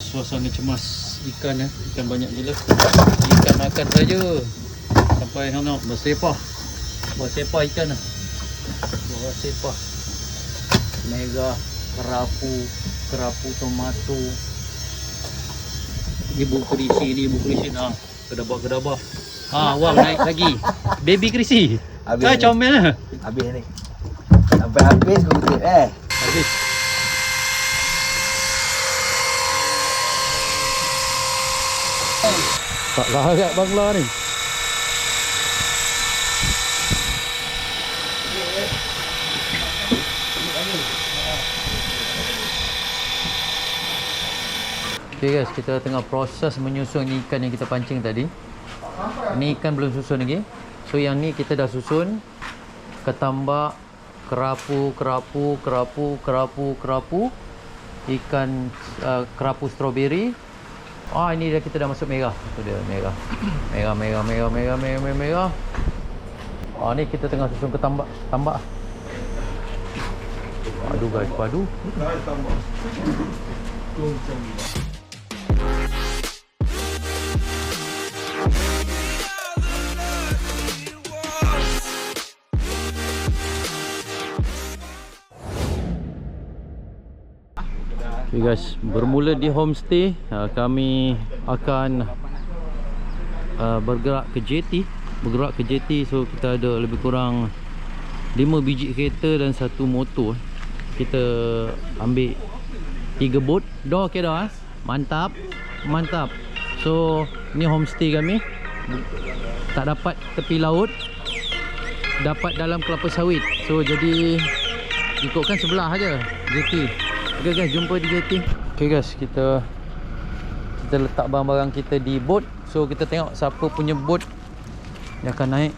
suasana cemas ikan ikan banyak gila. Ikan makan saja sampai hangat bersepah ikan bersepah. Mega, kerapu tomato, ibu kerisi nah, kedabah wang naik lagi baby kerisi comel lah habis ni sampai habis kau kutip habis. Tak larat bangla ni. Okay guys, kita tengah proses menyusun ikan yang kita pancing tadi. Ni ikan belum susun lagi. So yang ni kita dah susun. Ketambak, kerapu. Ikan kerapu strawberry. Ini dah kita dah masuk merah. Tu dia merah. Merah. Ni kita tengah susun ketambak. Padu guys, padu. Okay guys, bermula di homestay, kami akan bergerak ke JT. So kita ada lebih kurang 5 biji kereta dan 1 motor. Kita ambil 3 boat. Dah okey dah Mantap. So ni homestay kami. Tak dapat tepi laut, dapat dalam kelapa sawit. So jadi ikutkan sebelah aja JT. Okay guys, jumpa di JT. Okay guys, kita letak barang-barang kita di boat. So kita tengok siapa punya boat yang akan naik.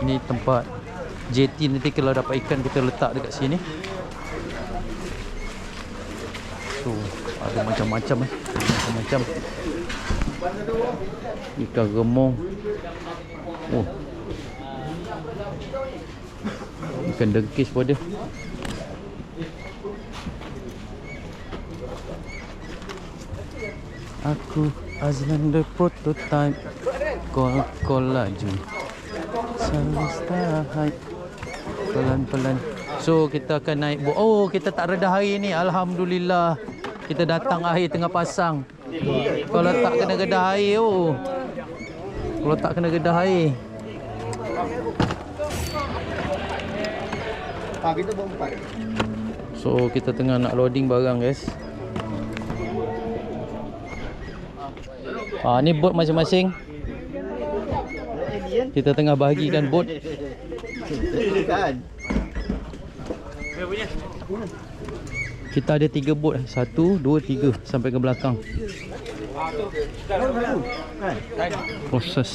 Ni tempat JT. Nanti kalau dapat ikan kita letak dekat sini. So ada macam-macam ikan gemong. Ikan dengkis pun ada. Aku Azlan the prototype. Kol laju Salistahai pelan-pelan. So kita akan naik boat. Kita tak reda hari ni, alhamdulillah. Kita datang air tengah pasang. Kalau tak kena gedah air kita berempat. So kita tengah nak loading barang guys. Ni bot masing-masing. Kita tengah bahagikan bot. Kita ada 3 bot. 1, 2, 3 sampai ke belakang. Proses.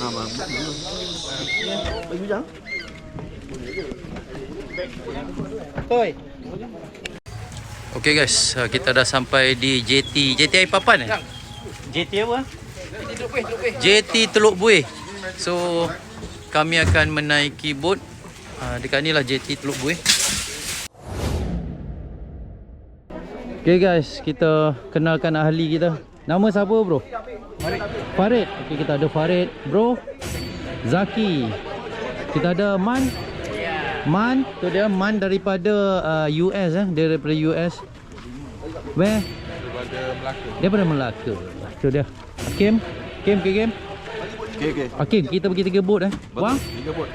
Okay guys, kita dah sampai di JT. JT air papan JT apa? JT Teluk Buih. So kami akan menaiki bot dekat ni lah JT Teluk Buih. Okay guys, kita kenalkan ahli kita. Nama siapa bro? Farid. Okay, kita ada Farid bro, Zaki. Kita ada Man. Tu dia Man daripada US daripada US. Where? Daripada Melaka. Tu dia. Hakim. Okay. Hakim, kita pergi 3 bot Wang? 3 bot.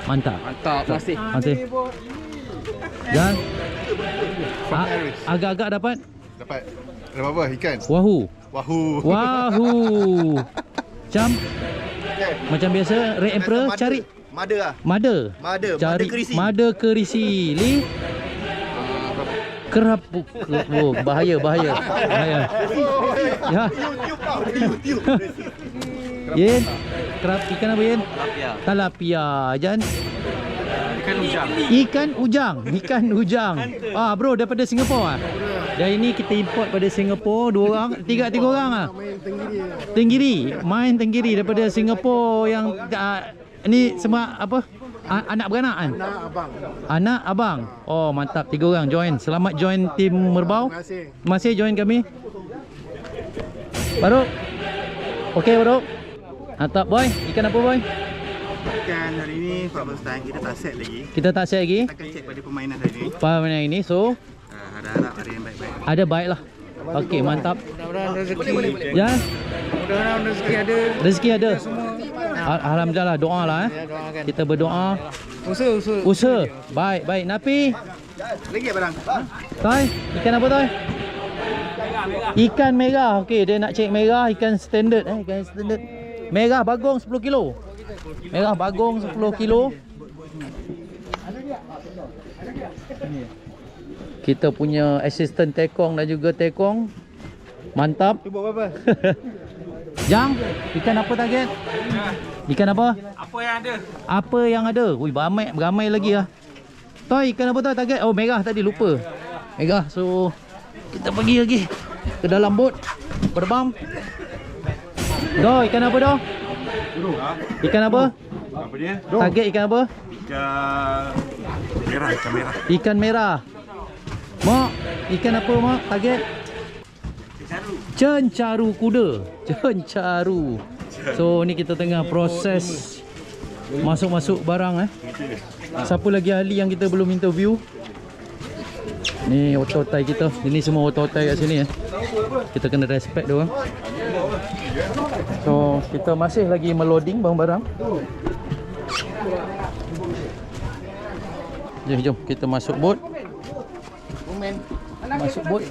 Mantap. Masih. Dan agak-agak dapat apa ikan? Wahoo. Macam biasa Red Emperor cari Mada kerisi li kerapu. Bahaya ya. Yen ikan apa Yen? Talapia. Jan ikan ujang. Bro daripada Singapura Dan ini kita import pada Singapura 2 orang, 3 orang Tenggiri daripada Singapura yang ini semua apa? Anak beranak kan? Anak abang. Oh mantap, 3 orang join. Selamat join tim Merbau. Terima kasih join kami. Baru. Okey baru. Atap boy, ikan apa boy? Ikan hari ni first time kita tak set lagi. Kita tak share lagi. Kita akan check pada permainan hari ni. Permainan ini so Harap-harap ada yang baik-baik. ada baik lah. Okey mantap. Mudah-mudahan rezeki. Ya, Mudah-mudahan rezeki ada. rezeki ada. Alhamdulillah doa lah Doakan. Kita berdoa. Usaha. Usaha. Baik, baik. Napi. Lagi barang. Toy, ikan apa toy? Ikan merah. Okey, dia nak cek merah, ikan standard ikan standard. Merah bagong 10 kilo. Merah bagong 10 kilo. Kita punya assistant tekong dan juga tekong. Mantap. Tu buat apa? Jang, ikan apa target? Ikan apa? Apa yang ada? Apa yang ada? Ui, ramai lagi lah. Toy, ikan apa toy target? Oh, merah tadi lupa. Merah. So, kita pergi lagi ke dalam bot. Terbang. Doh, ikan apa doh? Ikan apa? Apa dia? Target ikan apa? Ikan merah. Ikan merah. Mak, ikan apa mak? Target? Cencaru kuda. Cencaru. So ni kita tengah proses masuk-masuk barang Siapa lagi ahli yang kita belum interview? Ni ototai kita. Ini semua ototai kat sini Kita kena respect dia orang. So kita masih lagi meloading barang-barang. Jom kita masuk bot. Masuk bot.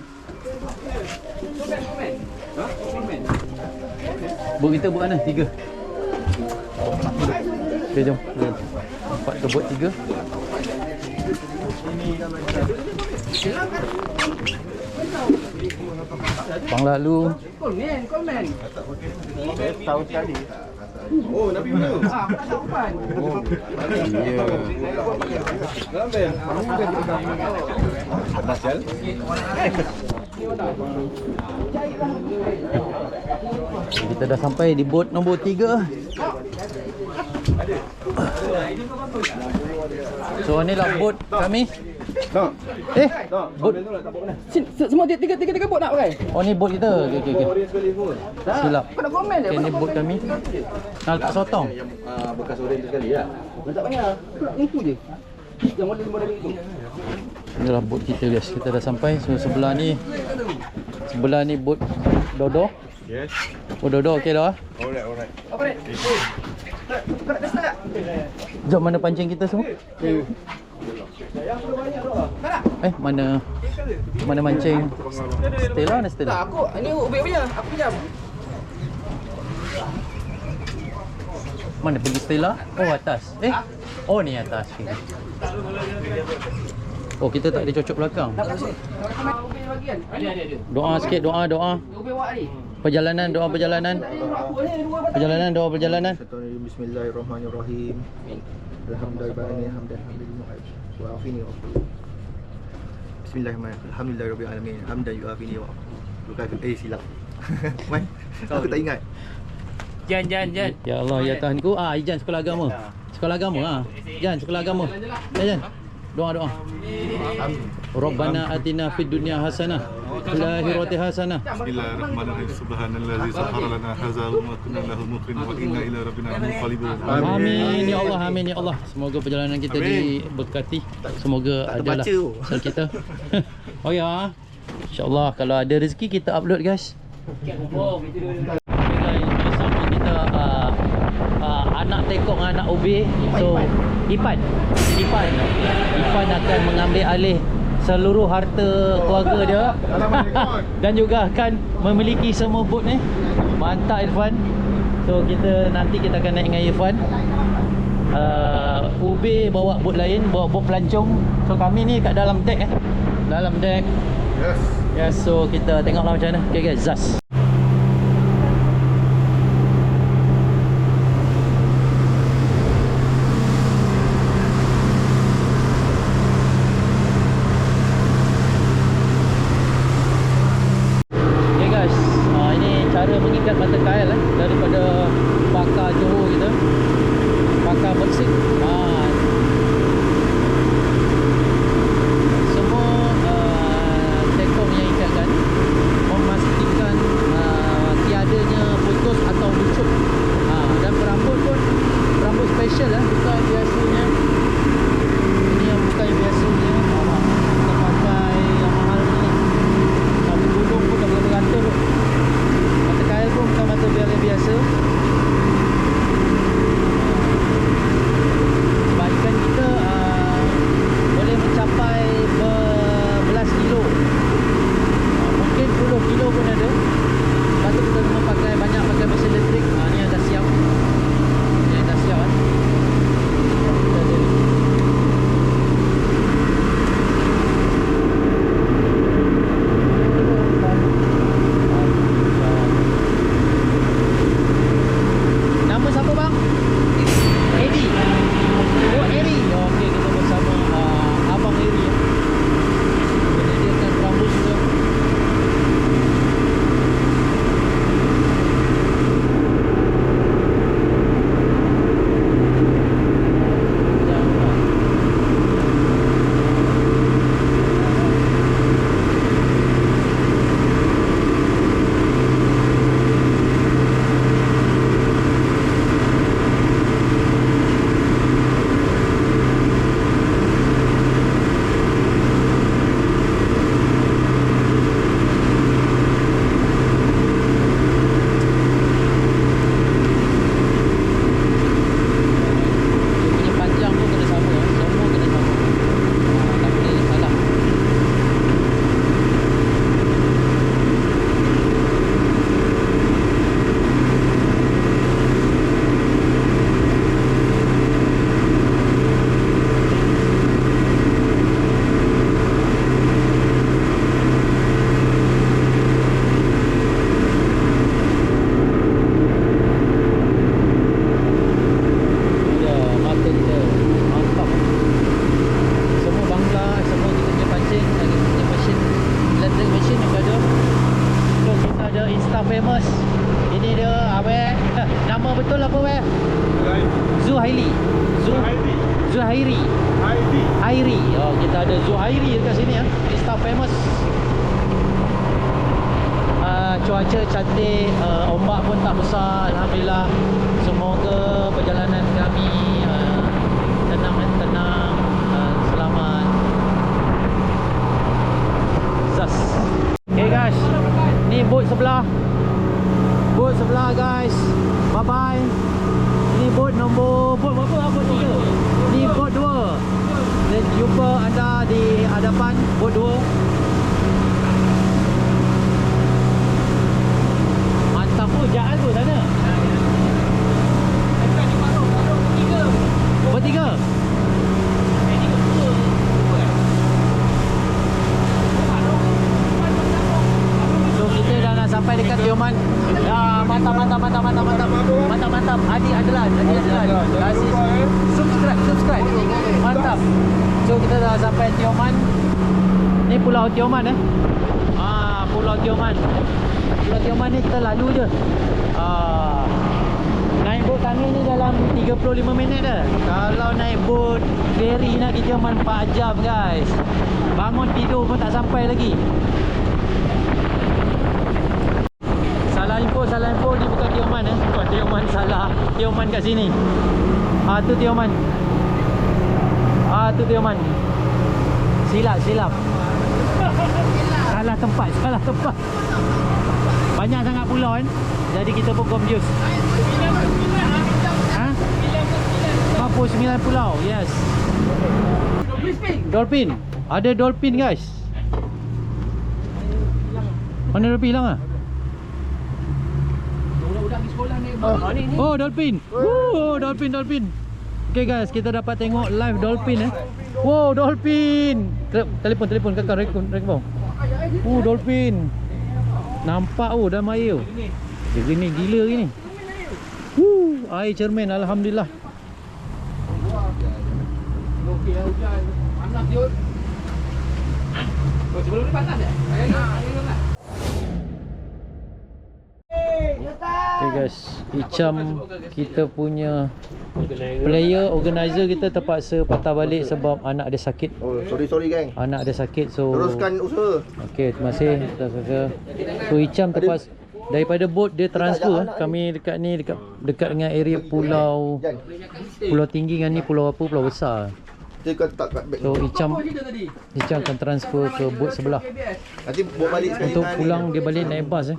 Bot kita buat mana? 3. Okay, jom. Empat ke bot 3. Bang lalu. Tahun sekali. Oh, Nabi mana? Aku tak tahu pan. Oh. Ya. Gambar. Panas jal. Kita dah sampai di bot nombor 3. So inilah bot kami. Tak. Bot. Semua tiga bot nak pakai? Oh ni bot kita. Okey. Silap. Kau nak komen je? Okay, ni bot kami. Nak letak sotong. Bekas oren tu sekali ya. Tak banyak. Itu je. Yang model itu. Inilah bot kita guys. Kita dah sampai. So sebelah ni bot Dodo. Yes. Oh Dodo okey dah. Alright. Apa ni? Kau nak test tak? Jom mana pancing kita semua? Mana mancing? Stella mana Tak, Stella? aku ni ubik punya. Aku pinjam. Mana pergi Stella? Oh atas. Oh ni atas. Oh kita tak ada cocok belakang. Ubik bagi kan? Ada. Doa sikit doa. Ubik buat ni. Perjalanan. Perjalanan. Bismillahirrahmanirrahim. Bismillahirrahmanirrahim. Alhamdulillahirabbil alamin. Hamdan yu'afini wa silap. Man, aku tak ingat. Jan. Ya Allah ya Tuhanku. Ijan sekolah agama. Jan sekolah agama. Jan. Doa. Rabbana atina fid dunya hasanah fil akhirati hasanah. Bismillahirrahmanirrahim. Subhanallazi sakhkhara lana hadza wa ma kunna lahu muqrinin wa inna ila rabbina munqalibun. Amin ya Allah. Semoga perjalanan kita diberkati. Semoga adalah asal kita. Oh ya. InsyaAllah kalau ada rezeki kita upload guys. Okay guys, bersama kita anak tekong, anak OB. So Ipan akan mengambil alih seluruh harta keluarga dia dan juga akan memiliki semua bot ni. Mantap Irfan. So nanti kita akan naik dengan Irfan. UB bawa bot lain, bawa bot pelancong. So kami ni kat dalam deck dalam deck. Yes, so kita tengoklah macam mana. Okay guys, Zas. Cara mengikat mata kail daripada pakar Johor kita, pakar bersih. Semua tekong yang ikatkan memastikan staff famous. Ini dia apa? Nama betul apa weh? Zuhairi. Zuhairi. Hairi. Oh, kita ada Zuhairi dekat sini ya. Ini staff famous. Cuaca cantik, ombak pun tak besar, alhamdulillah. Semoga perjalanan kami tenang, selamat. Zas. Okay guys, ni boat sebelah. Boat sebelah guys. Bye bye. Ini boat nombor berapa? Boat 3. Ni boat 2. Dan jumpa anda di hadapan boat 2. Mantap pun jalan tu sana. Bertiga. So kita dah nak sampai dekat Tioman. Ya, mantap. Adi Adlan. Kasih subscribe. Mantap. So kita dah sampai Tioman. Ni Pulau Tioman Pulau Tioman. Pulau Tioman ni kita lalu je. Naik bot kami ni dalam 35 minit dah. Kalau naik bot ferry nak pergi Tioman 4 jam guys. Bangun tidur pun tak sampai lagi. Salah info ni bukan Tioman Bukan Tioman, salah. Tioman kat sini. Tu Tioman. Tu Tioman. Silap. Salah tempat. Banyak sangat pulau kan. Jadi kita pun confused. 49 pulau. Yes. Dolphin. Ada dolphin guys. Mana dolphin hilang ah? Oh, dolphin. Dolphin. Okay guys, kita dapat tengok live dolphin Wow, dolphin. Telefon kakak rekam. Dolphin. Nampak dalam air. Dia gini gila gini. Air cermin, alhamdulillah. Okey, hujan. Panas dia. Sebelum ni panas tak? Okay guys, Icam kita punya player, organizer kita terpaksa patah balik sebab anak dia sakit. Oh, sorry gang. Anak dia sakit, so teruskan usaha. Okey, terima kasih. So Icam terpaksa daripada boat dia transfer. Kami dekat ni dekat dengan area pulau tinggi kan ni, pulau besar. So Icam akan transfer ke boat sebelah. Nanti bawa balik sekali. Untuk pulang dia balik naik bas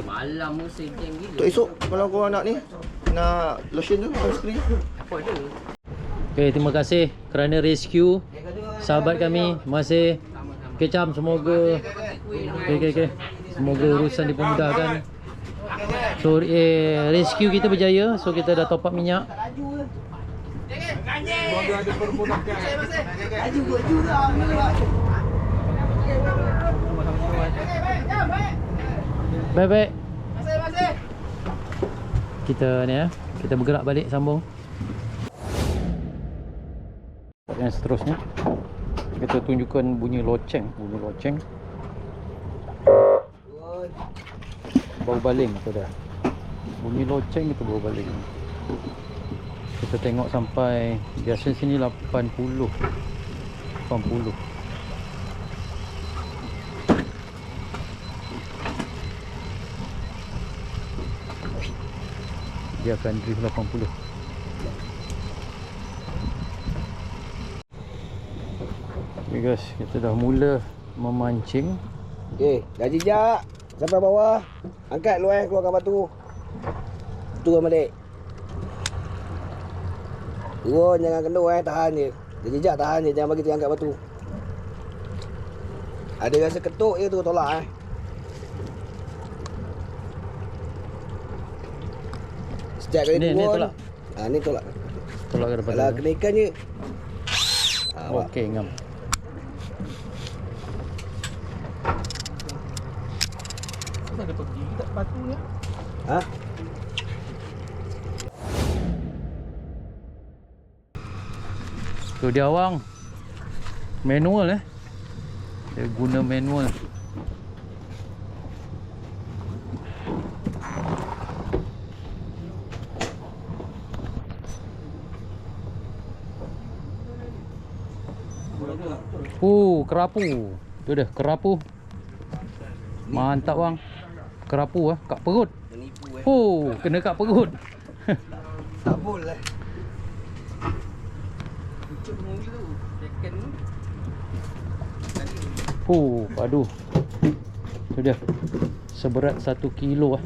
Malam musim gila. Untuk esok kalau kau nak ni nak lotion tu sunscreen. Apa ada? Okay, terima kasih kerana rescue sahabat kami. Terima kasih. Okay Cam, semoga okay. Semoga urusan dipermudahkan. So rescue kita berjaya. So kita dah top up minyak. Semoga ada permudahkan. Baik. Kita ni kita bergerak balik sambung. Yang seterusnya kita tunjukkan bunyi loceng. Bau baling tu dah. Bunyi loceng kita bau baling. Kita tengok sampai biasa sini 80. Dia akan drift 80. Okay guys, kita dah mula memancing. Okey, dah jejak sampai bawah. Angkat lu keluarkan batu. Turun balik. Turun, jangan kendor tahan je. Dia jejak tahan je, jangan bagi dia angkat batu. Ada rasa ketuk je tu tolak Setiap kali turun. Ni tolak. Ni tolak. Tolak ke depan. Kalau kena ikan je. Okey, ngam. Ada pergi tak batu ni? Tu dia awang manual Dia guna manual. Kerapu. Tu dia, kerapu. Mantap bang. Kerapu kat perut. Menipu Kena kat perut. Sabul lah. Padu. Tu dia. Seberat 1 kilo .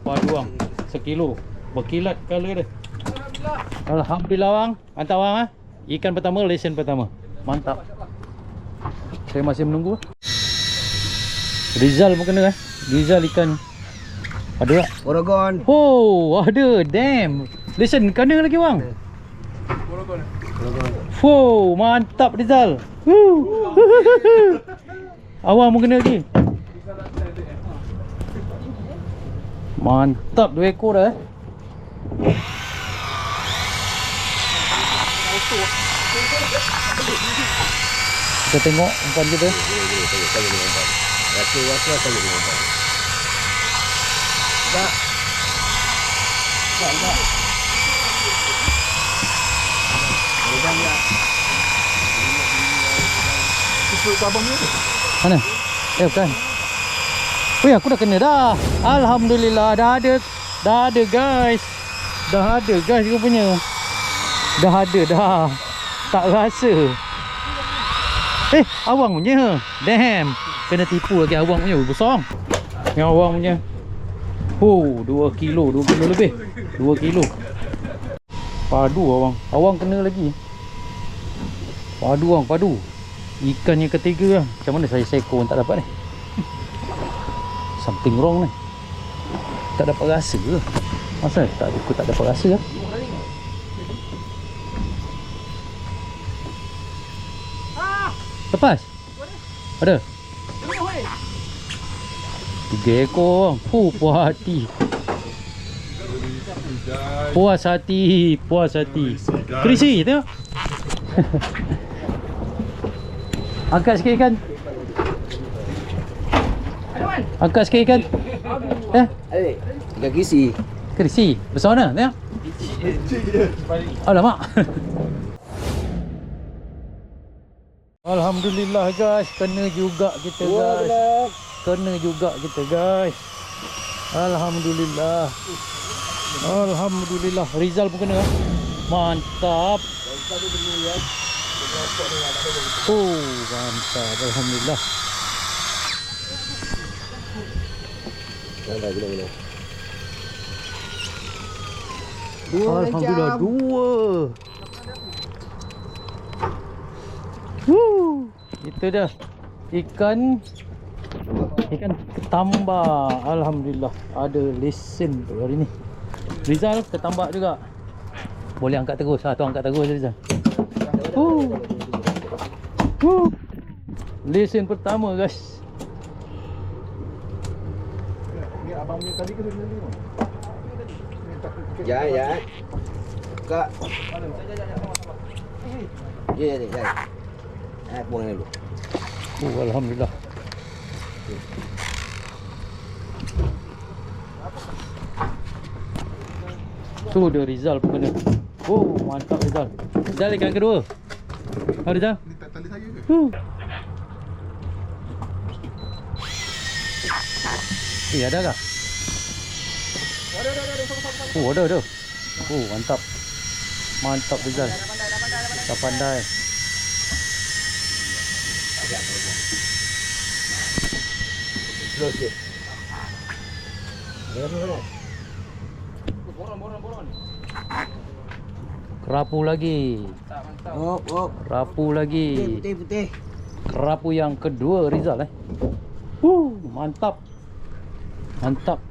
Padu bang. 1 kilo. Berkilat color dia. Alhamdulillah bang. Mantap bang . Ikan pertama, lesen pertama. Mantap. Saya masih menunggu. Rizal pun kena . Rizal ikan. Ada tak? Oregon. Ada. Damn. Lesen kena lagi bang. Mantap Rizal. Awang pun kena lagi. Mantap 2 ekor dah . Kita tengok umpan kita. Rasa saya umpan. Tak. Mana? Bukan. Aku dah kena dah. Alhamdulillah dah ada guys. Dah ada guys rupanya. Dah ada dah. Tak rasa. Awang punya. Damn. Kena tipu lagi awang punya. Besar. Yang awang punya. 2 kilo lebih. 2 kilo. Padu awang. Awang kena lagi. Padu bang, padu. Ikan yang ketiga lah. Macam mana saya seko tak dapat ni? Something wrong ni. Tak dapat rasa ke? Masa aku tak dapat rasa lah. Lepas? Ada? 3 ekor. Puas hati. Puas hati. Puas hati. Krisi tengok. Angkat sikit ikan. Angkat sikit ikan. Ikan krisi. Krisi. Besar mana? Tengok. Alamak. Alhamdulillah guys. Kena juga kita guys. Kena juga kita guys. Alhamdulillah. Alhamdulillah. Rizal pun kena. Mantap. Mantap. Alhamdulillah. Alhamdulillah 2. Itu dah ikan ketambak. Alhamdulillah ada lesen tu hari ni. Rizal ketambak juga. Boleh angkat terus. Tu angkat terus Rizal. Lesen pertama guys. Ni abang punya tadi ke tadi? Ya. Kak. Ya. Buang dulu. Alhamdulillah. Tu dia Rizal pun kena. Mantap Rizal. Rizal ikan kedua. Rizal. Ni tak tali saya ke? Ada kah? Ada. Mantap. Mantap Rizal. Tak pandai. Slow sikit. Kerapu lagi. Kerapu lagi. Putih. Kerapu yang kedua Rizal mantap. Mantap.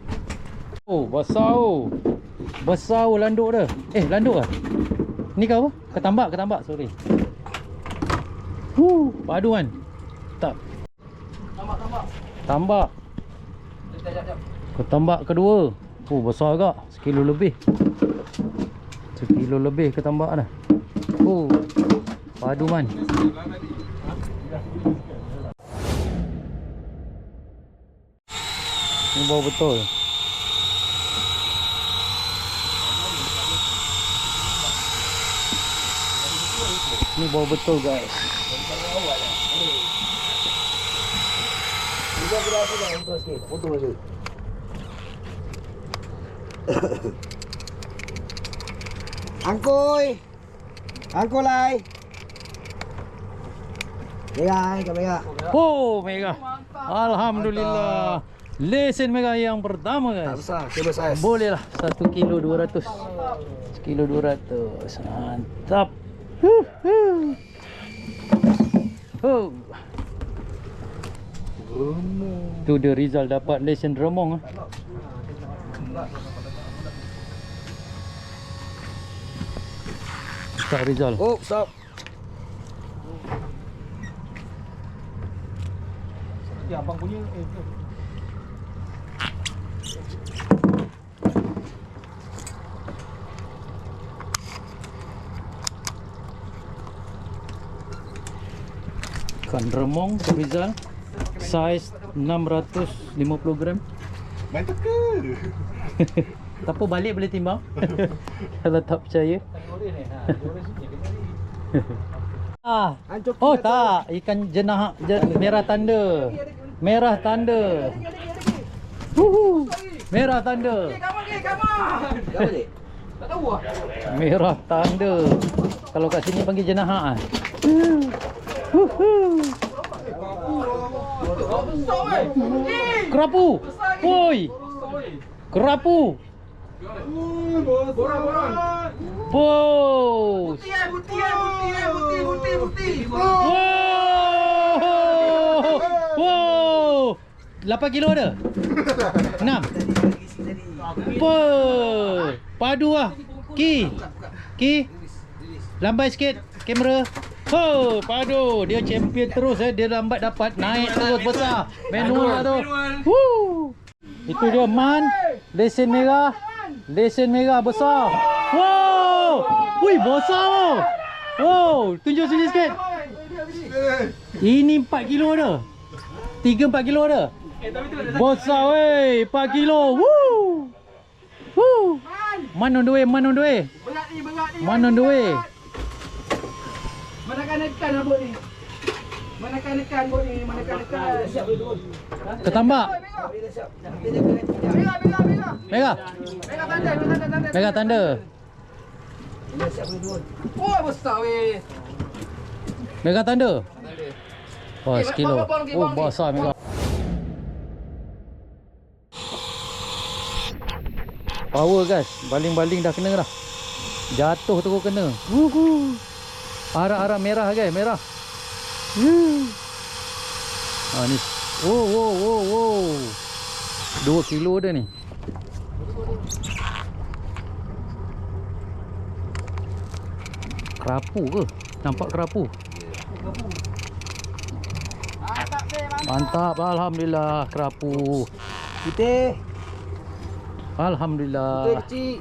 Besar. Besar landuk dah. Landuk ah. Ni kau apa? Ketambak, sorry. Padu kan? Tak. Tambak. Ketambak kedua. Besar agak. 1 kilo lebih. 1 kilo lebih ketambak dah. Padu man. Ni bau betul. Ni bau betul guys. Kita kira apa dah foto sikit. Foto aja. Angkoi. Angkolai. Mega, kamera. Oh, mega. Alhamdulillah. Lesen mega yang pertama Tak guys. besar, cable size. Boleh lah 1 kilo 200. 1 kilo 200. Mantap. Tu dia Rizal dapat lesen remong. Tak Rizal. Oh, stop. Abang punya Ikan remong tu Rizal. Saiz 650 gram. Main teka. Tak apa, balik boleh timbang. Kalau tak percaya. Oh tak, ikan jenah merah tanda. Merah tanda. Merah tanda. Apa ni? Merah tanda. Kalau kat sini panggil jenah. Kerapu. Woi. Kerapu. Wow. Wow. 8 kilo ada? 6. Apa? Padu lah. Ki. Lambai sikit kamera. Oh, padu. Dia champion terus Dia lambat dapat naik terus besar. Manual lah tu. Woo. Itu dia man. Lesen merah. Lesen merah besar. Wow. Wih, besar tu. Wow, tunjuk sini sikit. Ini 4 kilo ada. 3-4 kilo ada. Besar weh, 4 kilo. Woo. Woo. Man on the way, man on the way. Berat ni. Man on the way. Manakan ikan abang ni. Manakan ikan bot ni, manakan ikan. Siap boleh turun. Ketambak. Mega. Mega. Mega tanda. Mega tanda. Oh, besar weh. Mega tanda. Oh, sekilo. Oh, besar mega. Power guys. Baling-baling dah kena dah. Jatuh terus kena. Wuhu. Arah-arah merah guys, merah. Ni. Oh. 2 kilo dah ni. Kerapu ke? Nampak kerapu. Mantap, alhamdulillah kerapu. Kita. Alhamdulillah. Kita kecil.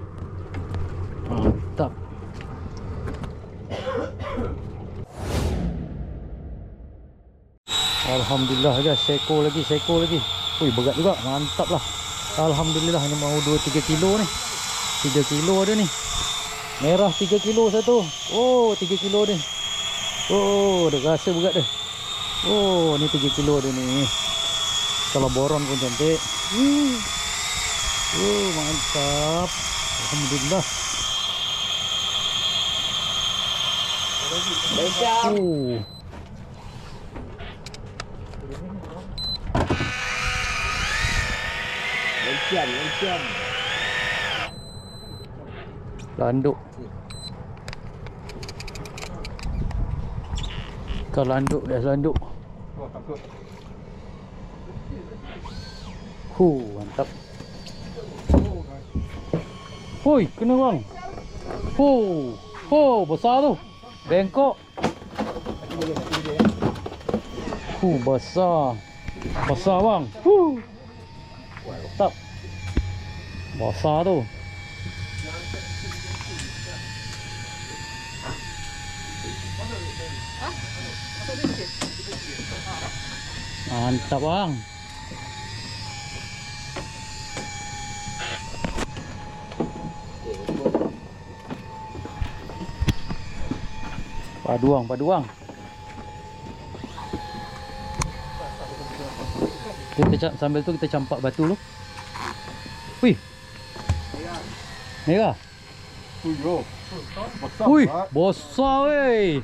Mantap. Alhamdulillah guys, seko lagi. Ui, berat juga, mantap lah. Alhamdulillah, ni mau 2-3 kilo ni. 3 kilo ada ni. Merah 3 kilo satu. Oh, 3 kilo ni. Oh, dah rasa berat dah. Oh, ni 3 kilo dia ni. Kalau boron pun cantik. Oh, mantap. Alhamdulillah. Oh. Lencian. Landuk. Kau landuk guys, landuk. Oh, takut. Mantap. Hoi, kena bang. Besar tu. Bengkok. Besar. Besar bang. Mantap. Besar tu. Mantap bang. Paduang, paduang. Sambil tu kita campak batu dulu. Wih. Merah. Wih, besar weh.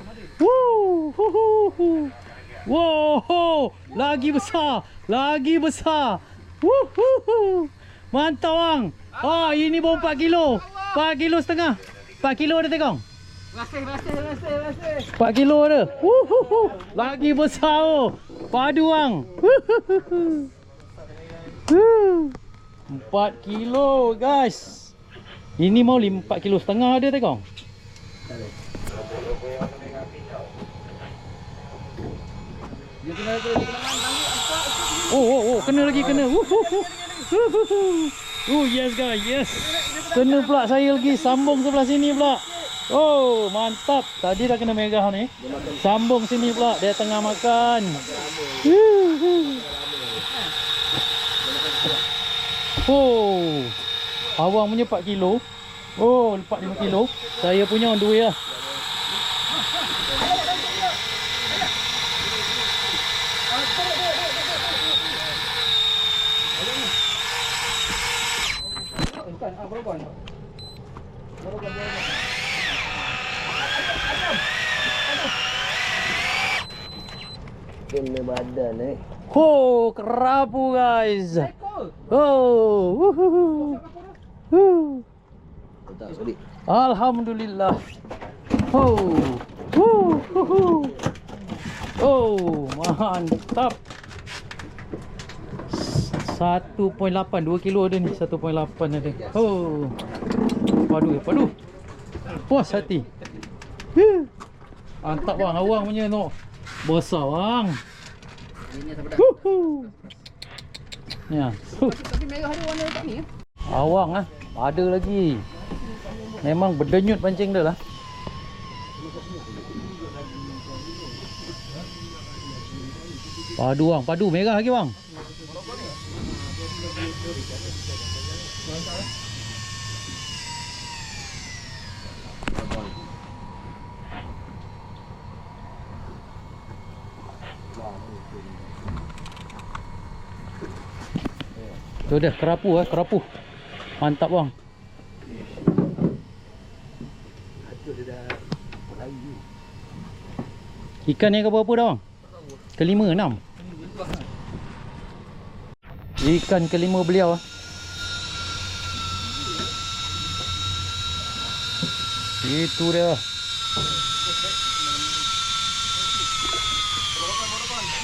Wow, lagi besar, lagi besar. Mantap bang. Oh, ini baru 4 kilo. 4 kilo setengah. 4 kilo ada tekong. Rasih. 4 kilo ada. Lagi besar oh. Padu bang. 4 kilo guys. Ini mau 4 kilo setengah ada tekong. Oh, kena lagi, kena. Yes guys, yes. Kena pula saya lagi, sambung sebelah sini pula. Oh, mantap. Tadi dah kena merah ni. Sambung sini pula, dia tengah makan. Oh, awang punya 4 kilo. Oh, 4-5 kilo. Saya punya on the way lah. Kena badan Oh, kerapu guys. Oh. Tak, sorry. Alhamdulillah. Oh, mantap. 1.8, 2 kilo ada ni, 1.8 ada. Oh. Padu. Puas hati. Mantap bang, awang punya no. Besar bang. Ya. Tapi merah ada warna kat ni. Awang ah, ada lagi. Memang berdenyut pancing dia lah. Padu bang, padu merah lagi bang. Tu dia kerapu kerapu. Mantap bang. Ikan ni ke berapa dah bang? Kelima, 6. Ikan kelima beliau ah. Itu dia.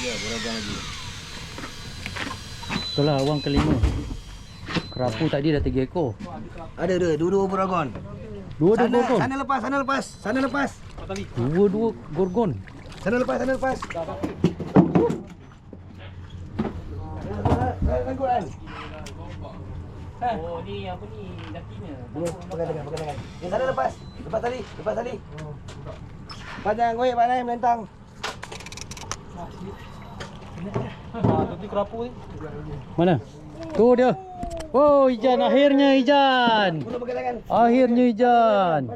Ya, berapa lagi? Itulah awang kelima. Kerapu tadi dah 3 ekor. Ada dua buragon. Dua gorgon. Sana lepas. Dua gorgon. Sana lepas. Oh ni apa ni lakinya. Pegang tangan. Sana lepas tali. Panjang goyek pandai melentang. Tadi kerapu ni. Mana? Tu dia. Oh, Ijan, akhirnya Ijan. Akhirnya Ijan.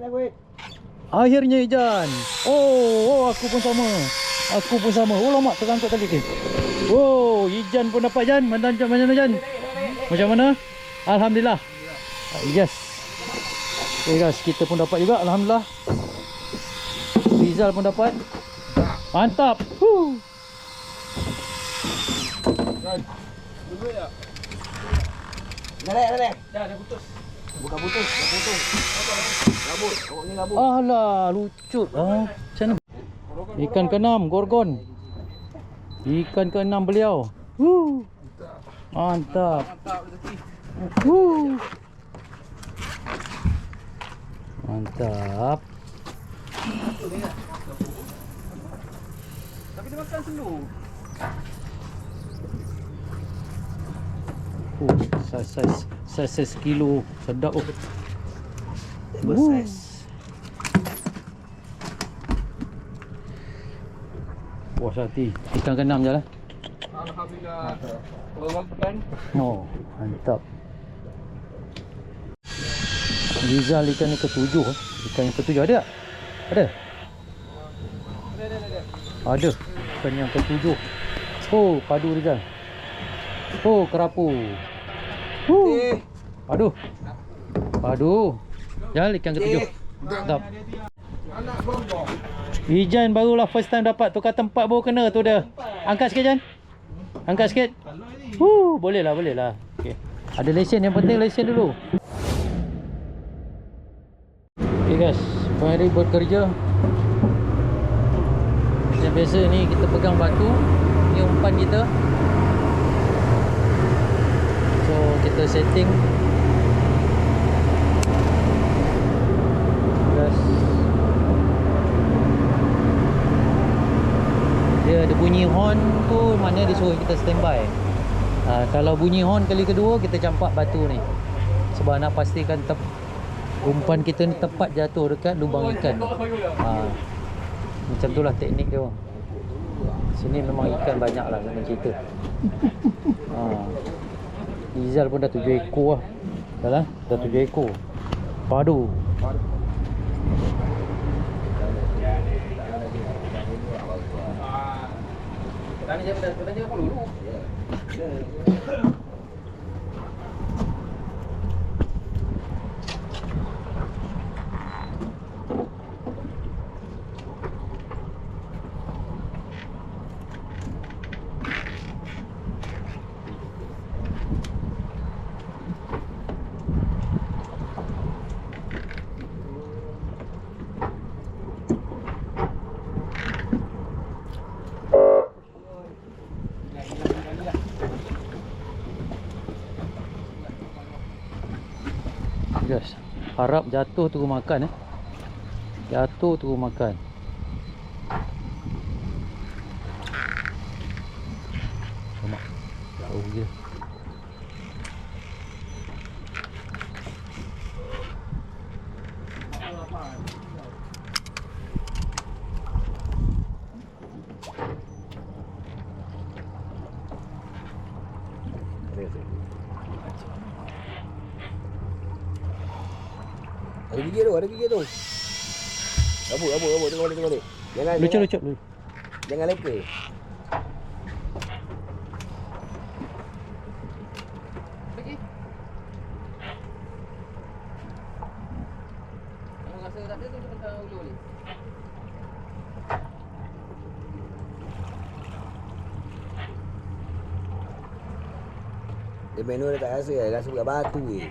Akhirnya Ijan. Oh, aku pun sama. Oh, lama terangkut tadi ke. Oh, Ijan pun dapat Jan. Macam mana Jan? Macam mana? Alhamdulillah. Yes. Okay guys, kita pun dapat juga. Alhamdulillah. Rizal pun dapat. Mantap. Naik. Dah putus. Bukan putus. Gabut. Awak ni gabut. Alah, lucut. Macam mana? Ikan ke-6, gorgon. Ikan ke-6 beliau. Mantap. Mantap. Tapi dia makan slow. Saiz kilo. Sedap oh. Bersaiz. Puas hati. Ikan ke-6 je lah. Alhamdulillah. Orang makan. Oh, mantap. Rizal ikan yang ke-7. Ikan yang ke-7 ada tak? Ada? Ada ikan yang ke-7. Oh, padu Rizal. Oh, kerapu. Aduh. Padu. Jalan ikan ke-7. Sedap. Ijan barulah first time dapat tukar tempat baru kena tu dia. Angkat sikit Jan. Angkat sikit. Boleh lah, boleh lah. Okay. Ada lesen, yang penting lesen dulu. Okay guys, mari buat kerja. Yang biasa ni kita pegang batu, ni umpan kita. So kita setting. Guys, dia ada bunyi horn tu, mana dia suruh kita standby. Kalau bunyi horn kali kedua, kita campak batu ni. Sebab nak pastikan umpan kita ni tepat jatuh dekat lubang ikan. Macam tu lah teknik dia. Sini memang ikan banyak lah, memang cerita. Izal pun dah 7 ekor lah. Dah lah, dah 7 ekor. Padu. Guys, harap jatuh terus makan Jatuh terus makan. Mak, jauh je. Ada gigi tu, ada gigi tu. Rabuk, tengok balik. Jangan Lucuk. Jangan leka. Pergi. Kamu rasa tak ada tu tentang ulu ni. Dia manual dia tak rasa bukan batu je.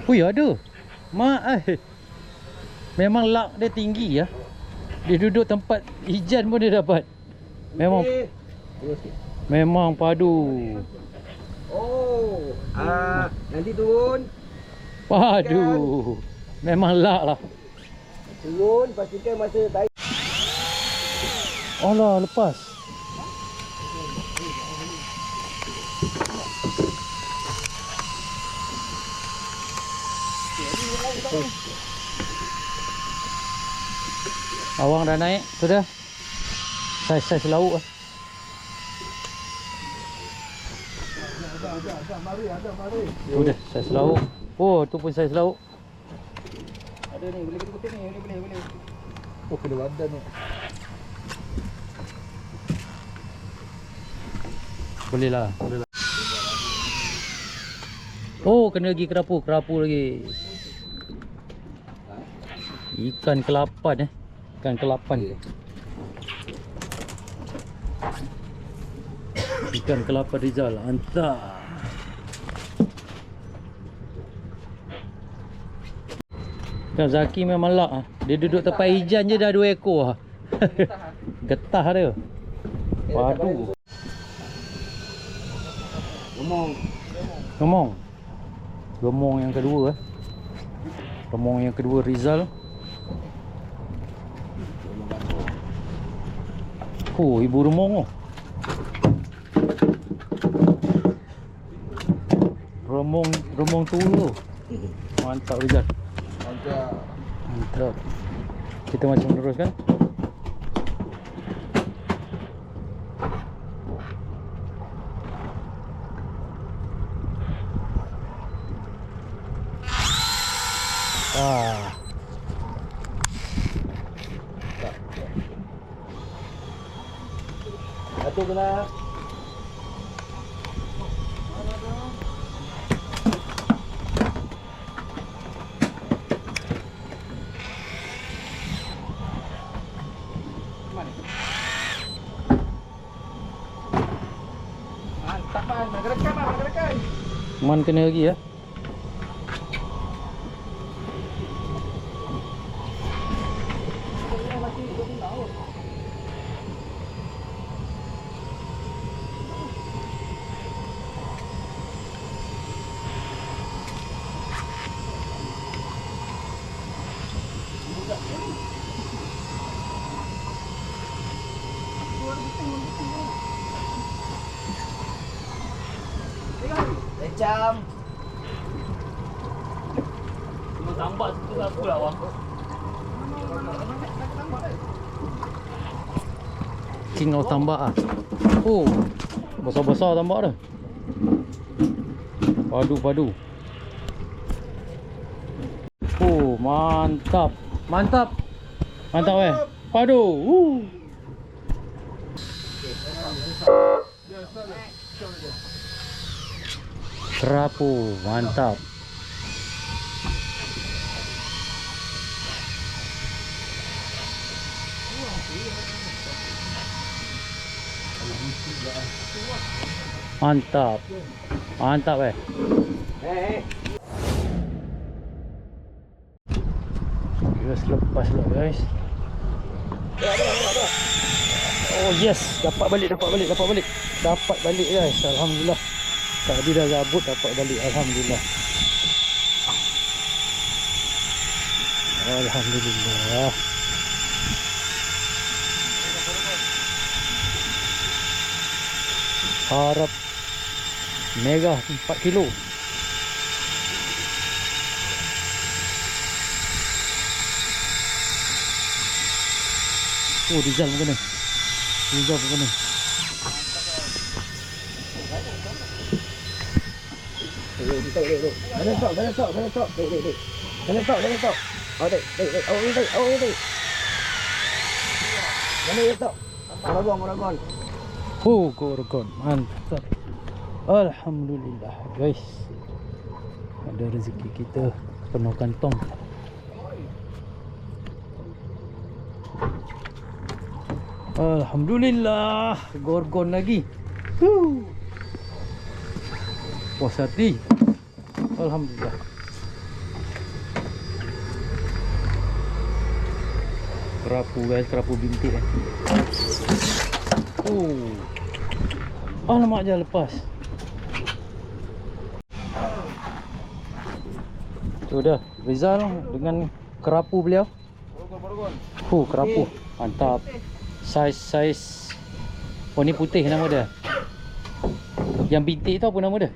Ui, ada. Mak memang luck dia tinggi ya. Dia duduk tempat ijan pun dia dapat. Memang padu. Oh, nanti turun. Padu. Memang luck lah. Turun, pastikan masa tarik. Alah, lepas. Awang dah naik, tu dah. Saiz lauk lah. Tu dah, saiz lauk. Oh, tu pun saiz lauk. Ada ni, boleh kutip ni, boleh. Oh, kena badan ni. Boleh lah. Oh, kena lagi kerapu lagi. Ikan kelapan Ikan kelapan. Ikan kelapan Rizal, hantar. Kan Zaki memang lak Dia duduk tempat ijan je dah 2 ekor Getah dia. Padu. Gemong yang kedua Gemong yang kedua Rizal. Oh, ibu remong tu. Remong tu. Mantap Rizal. Mantap. Kita macam meneruskan. Satu kena. Man kena lagi ya. Lecam. Tambak tu aku lah bang. King of tambak ah. Oh, besar-besar tambak dah. Padu. Oh, mantap. Mantap padu. Kerapu, mantap. Mantap Kita selepas lah guys. Oh yes, dapat balik guys. Alhamdulillah. Tadi dah gabut, dapat balik. Alhamdulillah. Harap mega 4 kilo. Oh, Rizal pun kena. Balance stop. Balance stop. Oh, dek. Oh, dek. Balance stop. Moragon. Oh, Gorgon, mantap. Alhamdulillah guys. Ada rezeki kita penuh kantong. Alhamdulillah, Gorgon lagi. Puas hati. Alhamdulillah. Kerapu guys, kerapu bintik kan. Oh. Alamak, je lepas. Tu dah Rizal dengan kerapu beliau. Kerapu. Mantap. Saiz. Oh, ni putih nama dia. Yang bintik tu apa nama dia?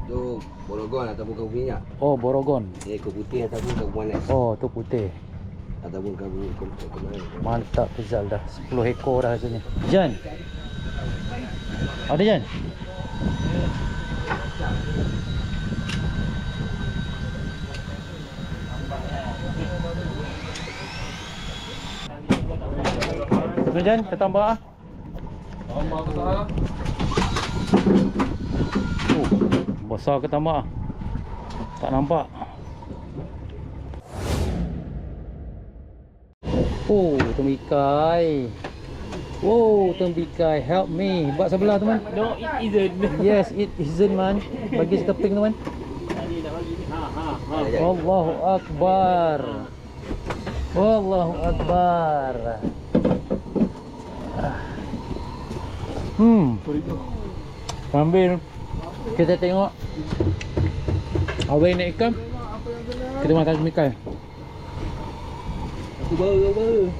Tu Borogon ataupun kabu minyak. Oh, Borogon. Ekor putih ataupun kabu manis. Oh, tu putih. Ataupun kabu manis. Mantap Rizal dah. 10 ekor dah rasanya. Jan. Ada Jan? Mana Jan? Kita tambah ah. Oh, besar ke tambah? Tak nampak. Oh, tembikai. Wow, tembikai, help me. Buat sebelah teman. No, it isn't. Yes, it isn't man. Bagi sekeping teman. Allahu Akbar. Allahu Akbar. Ambil. Kita tengok. Awal naik ikan. Kita makan tembikai. Aku baru.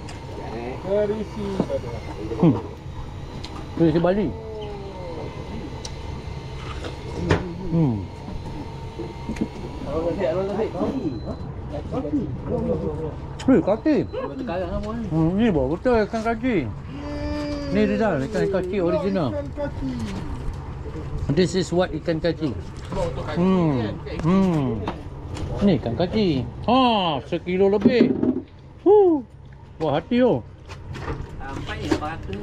Itu Bali. Kaki. Ni betul ikan kaki. Ni Rizal, ikan kaki original. This is what ikan kaki. Ni ikan kaki. Ha, 1 kilo lebih. Buah hati tu. Sampai ni batu.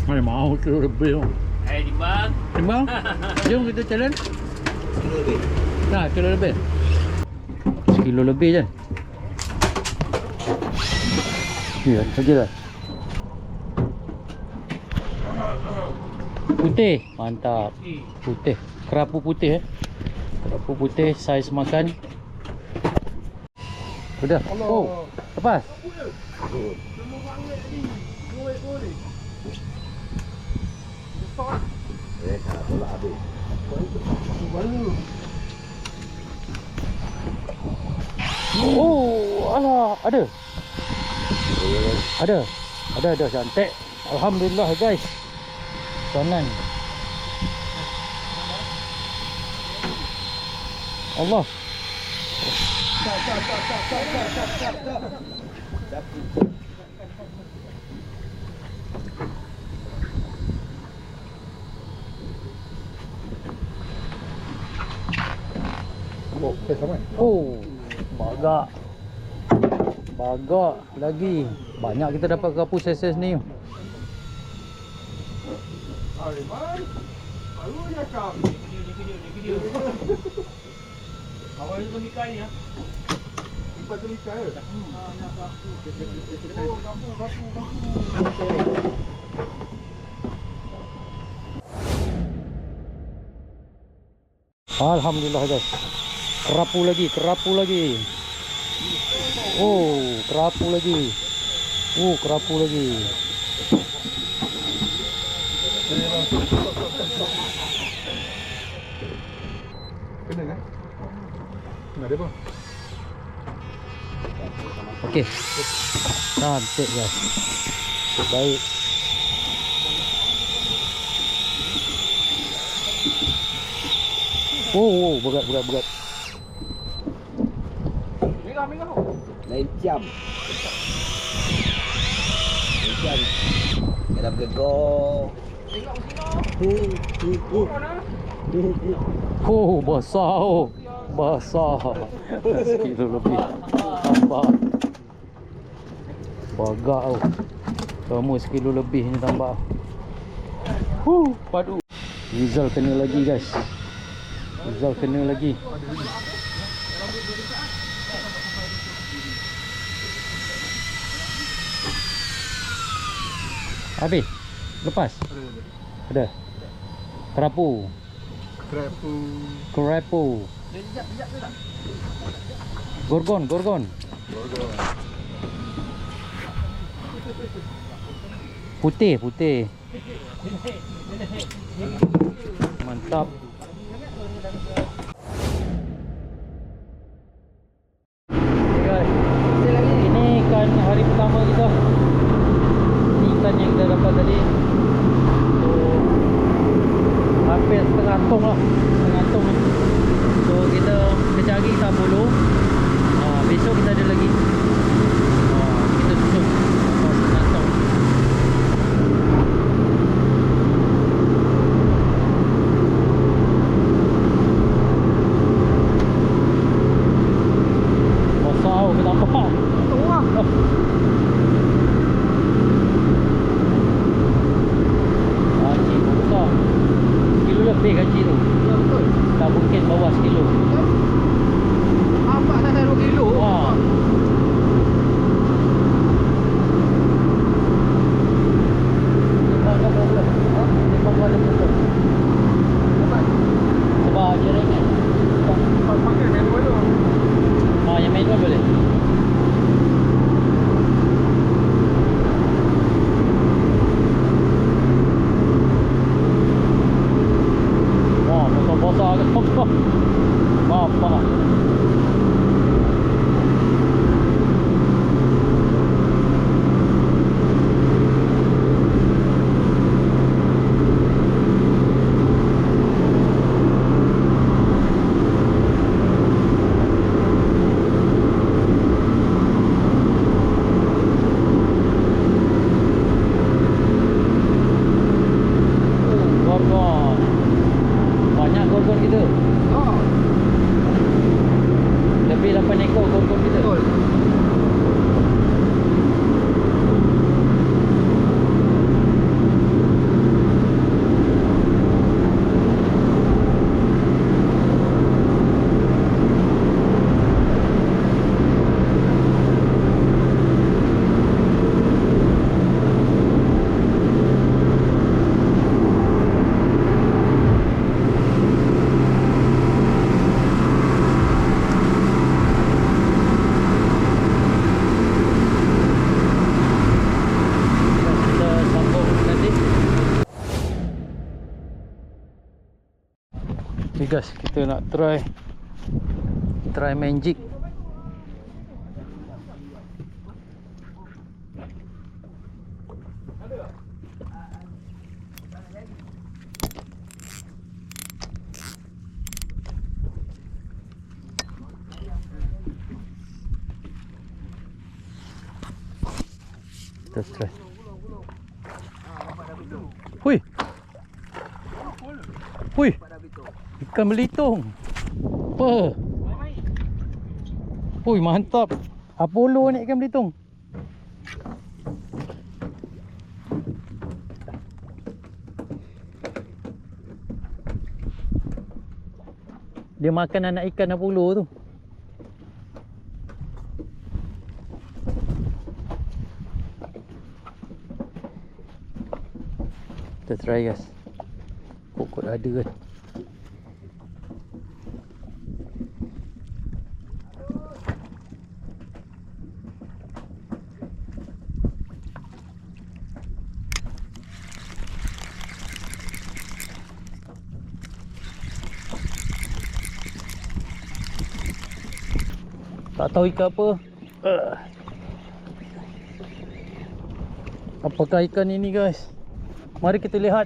Mana mau kilo lebih tu. Timbang. Timbang? Jom kita challenge. Kilo lebih. Nah, kilo lebih. 1 kilo lebih je. Ya, saja dah. Putih, mantap. Putih, kerapu putih Kerapu putih saiz makan. Sudah. Oh, lepas. Tak tolak habis. Oh, alah, ada. Ada cantik. Alhamdulillah guys. Kanan. Allah. Oh, bagak. Bagak lagi. Banyak kita dapat kerapu saiz ni. Awal tu ikan ni ah. Alhamdulillah guys. Kerapu lagi. Oh, kerapu lagi. Kena kan? Kena ada apa? Okey. Cantik guys. Baik. Oh, berat. Lain jam. Dalam gegor. Oh, besar. 1 kilo lebih. Tambah. Bagak tu. Semua 1 kilo lebih ni tambah. Padu. Rizal kena lagi guys. Habis? Lepas? Ada. Kerapu. Gorgon. Putih. Mantap. Ini ikan hari pertama kita. Ini ikan yang kita dapat tadi. So, hampir setengah tong lah. So kita kejap lagi kita follow. Besok kita ada lagi. Kita tutup setengah tong. Besar kita nampak. Haji besar. 1 kilo lebih haji tu. Okay guys, kita nak try magic. Kita try. Hui. Hui. Ikan belitung. Apa? Hui, mantap. Apollo ni ikan belitung. Dia makan anak ikan Apollo tu. Kita try guys. Kot ada kan. Tak tahu ikan apa. Apakah ikan ini guys? Mari kita lihat.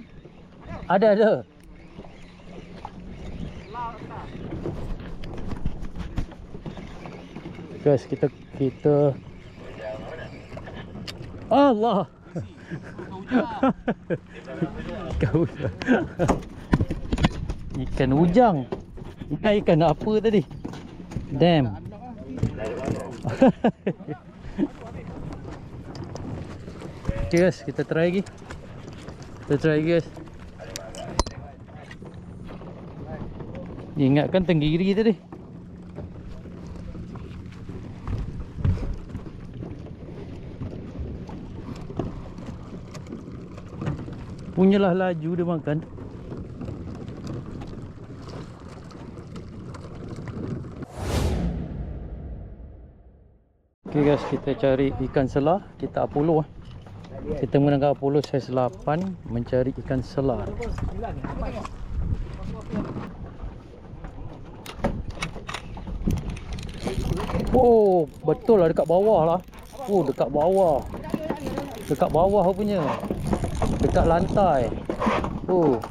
Ada. Guys, kita Allah. Ikan ujang. Ikan apa tadi? Damn. Okay guys, kita try lagi. Guys. Ingatkan tenggiri tadi. Punyalah laju dia makan. Okay guys, kita cari ikan selah. Kita Apollo. Kita menggunakan Apollo saiz 8 mencari ikan selah. Oh, betul lah dekat bawah lah. Oh, dekat bawah. Dekat bawah punya. Dekat lantai. Oh.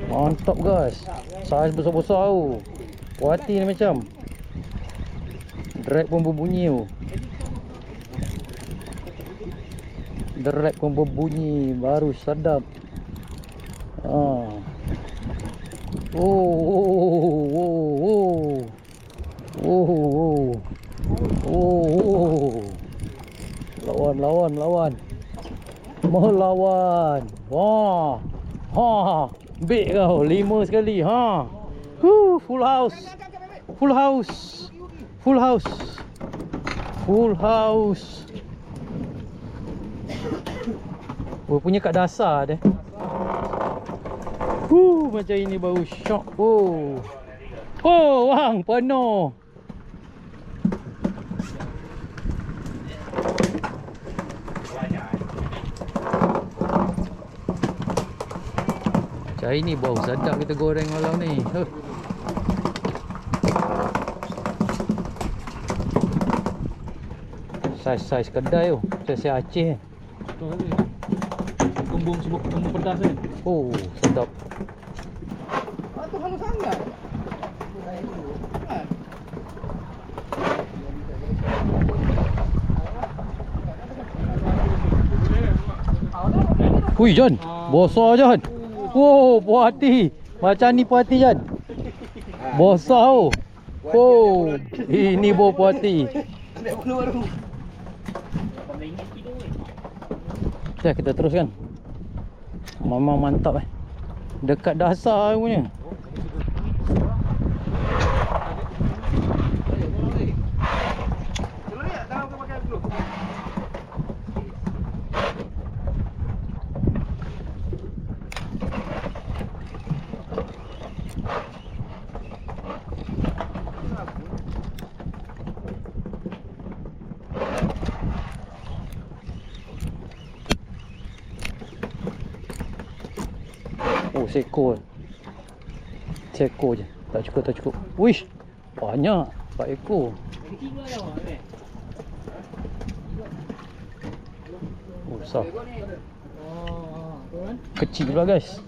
Mantap guys. Saiz besar-besar tu. Puati ni macam. Drag pun berbunyi tu. Drag pun berbunyi. Baru sedap. Lawan. Melawan. Wah. Ha. Big kau 5 sekali. Ha. Full house. Oh, punya kat dasar dia. Macam ini baru shock. Wang penuh. Macam ini bau sedap kita goreng malam ni. Saiz kedai tu. Saiz Aceh. Kembung semua kembung pedas kan. Oh, sedap. Tu halus sangat. Hui John, besar John. Oh, puas hati. Macam ni puas hati John. Besar tu. Oh, ini bau puas hati. Okay, kita teruskan. Memang mantap Dekat dasar punya. Oh, seekor. Seekor je. Tak cukup, tak cukup. Wish. Banyak. 4 ekor. Oh, besar. Kecil pula guys.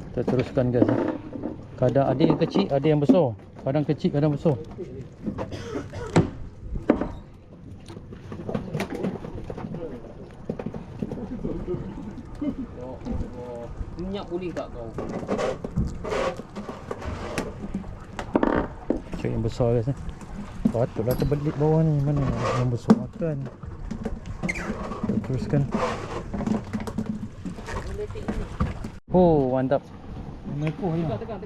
Kita teruskan guys. Kadang ada yang kecil, ada yang besar. Kadang kecil, kadang besar. Minyak boleh tak kau? Cari yang besar guys. Patutlah terbelit bawah ni. Mana yang besar makan. Kita teruskan. Oh, mantap. Mekoh ni. Tekan.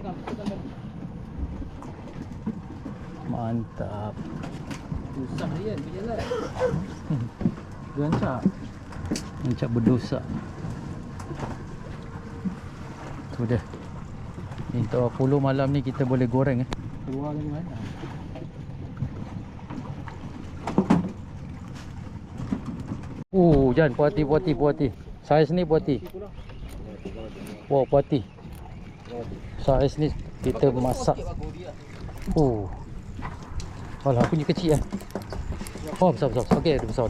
Mantap. Susah dia kan berjalan. Gancak. Gancak berdosa. Tu dia. Ni untuk 10 malam ni kita boleh goreng Keluar dari mana? Jan, puati. Saiz ni puati. Wow, puati. Saiz ni kita masak. Alah, punya kecil lah. Oh, besar. Okey, dia besar.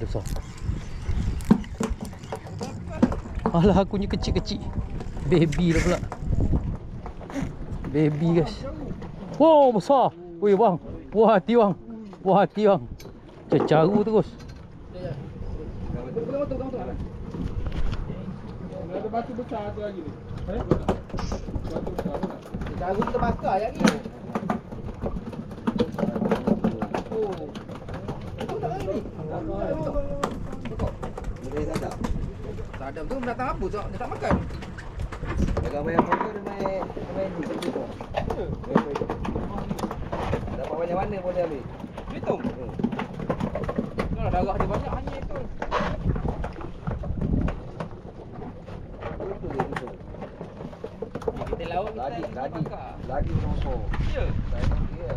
Alah, aku punya kecil-kecil. Baby dah pula. Baby guys. Wow, besar. Weh bang. Puas hati bang. Cecaru terus. Ada batu besar tu lagi ni. Batu besar tu nak. Caru kita bakar lagi. Sadam tu datang apa tu? Dia tak makan. Jangan main apa tu, dia main ni. Dapat banyak mana boleh ambil. Hitung. Kalau darah dia banyak hanya itu. Kita lawan Lagi rokok. Ya. Ya.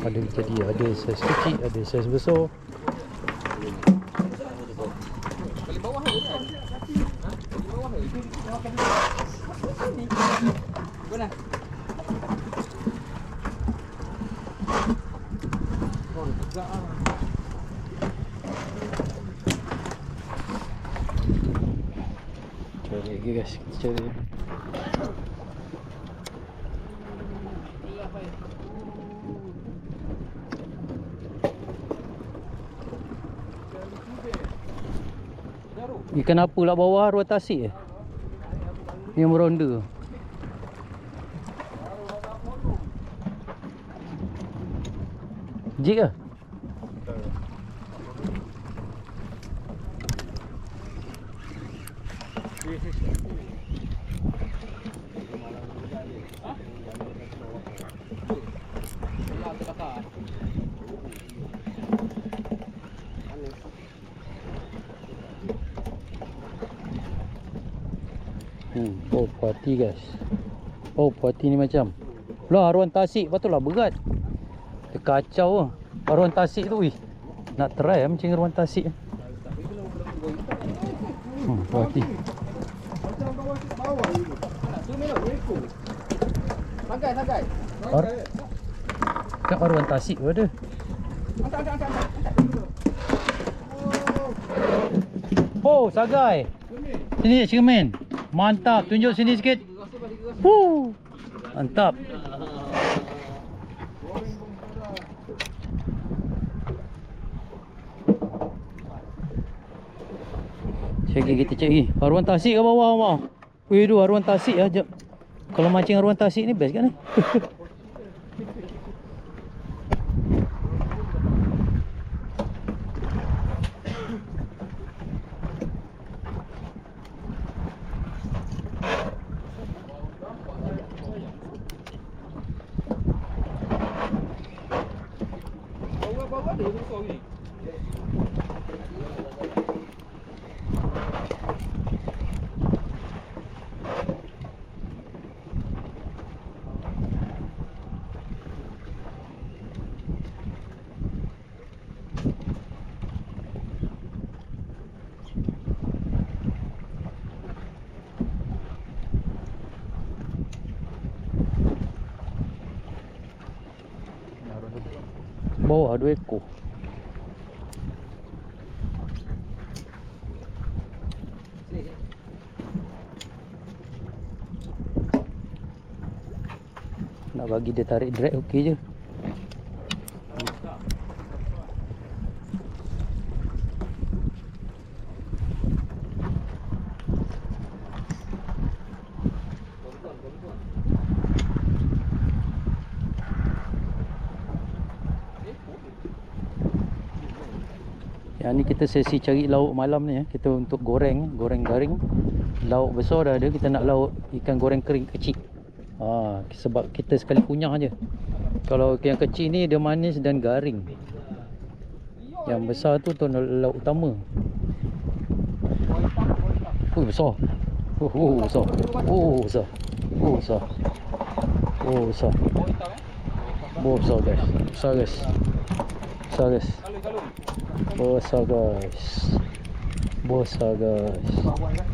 Ada jadi ada saiz kecil, ada saiz besar. Balik bawah tu kan? Balik bawah tu. Mana? Oh, tegak ah. Cari lagi guys, kita cari. Ikan apa lah bawah arwah tasik yang meronda. Jig ke? Oh, puati guys. Oh, puati ni macam lah arwan tasik, patutlah berat. Dia kacau lah arwan tasik tu. Nak try lah macam arwan tasik. Puati. Sangkai. Kan arwan tasik pun ada. Oh, sagai. Sini cermin. Mantap, tunjuk sini sikit. Mantap. Kita cari arwan tasik ke bawah mau. Weh tu arwan tasik aja. Kalau mancing arwan tasik ni best kan ni? ada besar ni. Bawah 2 ekor. Nak bagi dia tarik drag okey je. Yang ni kita sesi cari lauk malam ni kita untuk goreng garing. Lauk besar dah ada, kita nak lauk ikan goreng kering kecil. Sebab kita sekali kunyah je. Kalau yang kecil ni dia manis dan garing. Yang besar tu lauk utama. Besar. Besar. Besar. Besar. Besar. Besar guys. Besar guys. Besar guys. Besar guys. Besar guys.